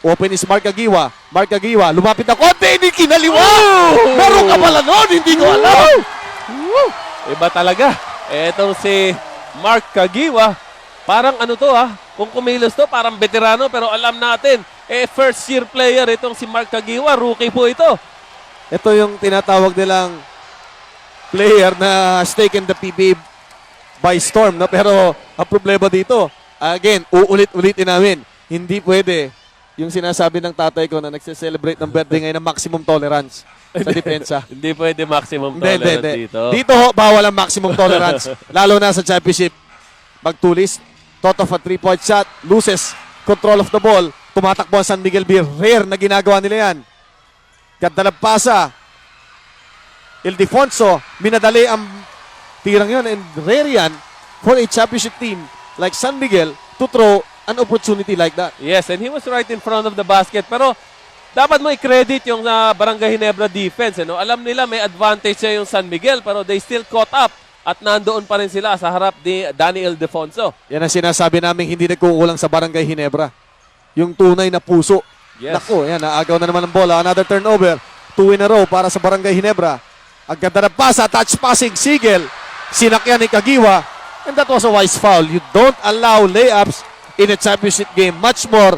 Open is Mark Agiwa. Mark Agiwa, lumapit na konti, hindi kinaliwa! Meron ka pala nun, hindi ko alam! Iba talaga. Etong si Mark Kagiwa, parang ano to kung kumilos to, parang veterano, pero alam natin, first year player itong si Mark Kagiwa, rookie po ito. Ito yung tinatawag nilang player na has taken the PBA by storm, no? Pero ang problema dito, again, uulit-ulitin namin, hindi pwede yung sinasabi ng tatay ko na nagse-celebrate ng birthday ngayon ng maximum tolerance sa depensa. Hindi pwede maximum tolerance dito. Dito bawal ang maximum tolerance. Lalo na sa championship. Magtulis, Toto a 3-point shot, loses control of the ball. Tumatakbo ang San Miguel Beer. Rare na ginagawa nila yan. Ganda ng pasa. Ildefonso, minadali ang tirang yun. And rare yan for a championship team like San Miguel to throw an opportunity like that. Yes, and he was right in front of the basket. Pero dapat mo i-credit yung Barangay Ginebra defense. Alam nila may advantage siya yung San Miguel, pero they still caught up. At nandoon pa rin sila sa harap ni Danny Ildefonso. Yan ang sinasabi namin hindi nagkukulang sa Barangay Ginebra. Yung tunay na puso. Yes. Naku, yan, naagaw na naman ng bola. Another turnover. 2 in a row para sa Barangay Ginebra. Ang ganda ng pasa, touch passing, Sigel. Sinakyan ni Kagiwa. And that was a wise foul. You don't allow layups in a championship game, much more